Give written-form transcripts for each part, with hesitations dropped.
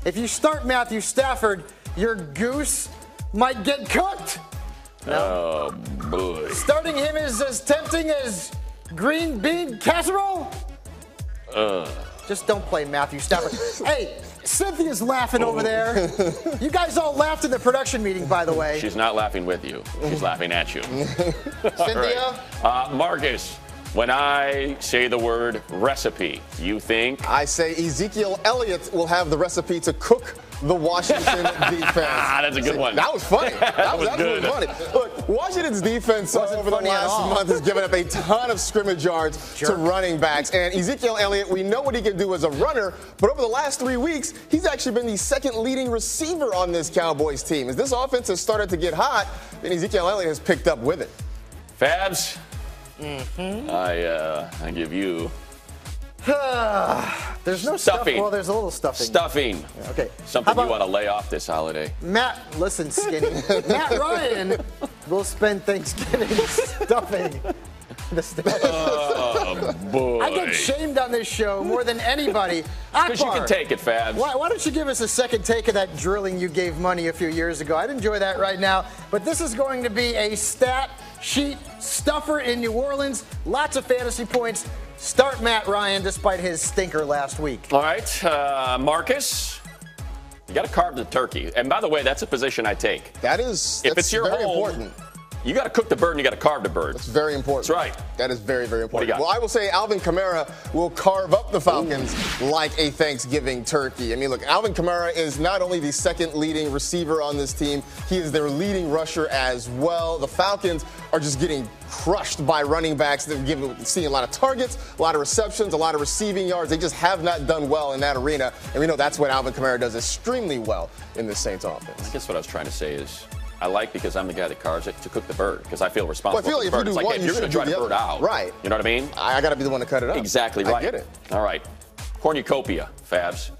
If you start Matthew Stafford, your goose might get cooked. No. Oh, boy. Starting him is as tempting as green bean casserole? Just don't play Matthew Stafford. Hey, Cynthia's laughing over there. You guys all laughed in the production meeting, by the way. She's not laughing with you. She's laughing at you. Cynthia? Right. Marcus, when I say the word recipe, you think? I say Ezekiel Elliott will have the recipe to cook the Washington defense. That's a good one. That was funny. That was good. funny. Look, Washington's defense over the last month has given up a ton of scrimmage yards to running backs. And Ezekiel Elliott, we know what he can do as a runner, but over the last 3 weeks, he's actually been the second leading receiver on this Cowboys team. As this offense has started to get hot, then Ezekiel Elliott has picked up with it. Fabs, I give you There's no stuffing. Well, there's a little stuffing. Stuffing. Okay. Something you want to lay off this holiday. Matt, listen, Skinny. Matt Ryan will spend Thanksgiving stuffing the Steelers. Oh, boy. I get shamed on this show more than anybody. Because you can take it, Fabs. Why don't you give us a second take of that drilling you gave money a few years ago? I'd enjoy that right now. But this is going to be a stat sheet stuffer in New Orleans. Lots of fantasy points. Start Matt Ryan despite his stinker last week. All right, Marcus, you got to carve the turkey. And by the way, that's a position I take. That's it's your very home, important. You got to cook the bird and you got to carve the bird. That's very important. That's right. That is very, very important. What do you got? Well, I will say Alvin Kamara will carve up the Falcons like a Thanksgiving turkey. I mean, look, Alvin Kamara is not only the second leading receiver on this team, he is their leading rusher as well. The Falcons are just getting crushed by running backs. They're seeing a lot of targets, a lot of receptions, a lot of receiving yards. They just have not done well in that arena. And we know that's what Alvin Kamara does extremely well in the Saints offense. I guess what I was trying to say is I like because I'm the guy that carves it to cook the bird because I feel responsible well, I feel for like the if bird. you do It's one, you're going to try the bird out. Right. You know what I mean? I got to be the one to cut it up. Exactly right. I get it. All right. Cornucopia, Fabs.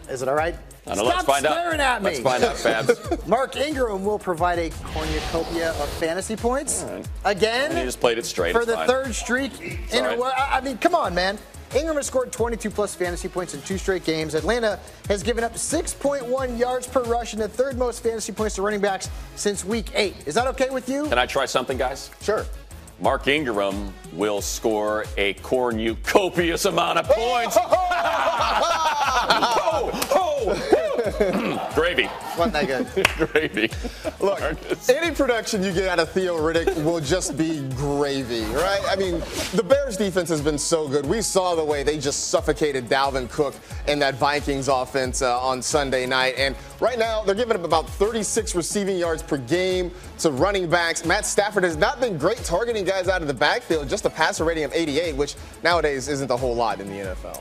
Is it all right? Stop let's find staring out. at me. Let's find out, Fabs. Mark Ingram will provide a cornucopia of fantasy points. Right. Again. And he just played it straight. For the third streak. I mean, come on, man. Ingram has scored 22-plus fantasy points in 2 straight games. Atlanta has given up 6.1 yards per rush and the third most fantasy points to running backs since Week 8. Is that okay with you? Can I try something, guys? Sure. Mark Ingram will score a cornucopious amount of points. Gravy. Wasn't that good? Gravy. Look, any production you get out of Theo Riddick will just be gravy, right? I mean, the Bears defense has been so good. We saw the way they just suffocated Dalvin Cook and that Vikings offense on Sunday night. And right now, they're giving up about 36 receiving yards per game to running backs. Matt Stafford has not been great targeting guys out of the backfield, just a passer rating of 88, which nowadays isn't a whole lot in the NFL.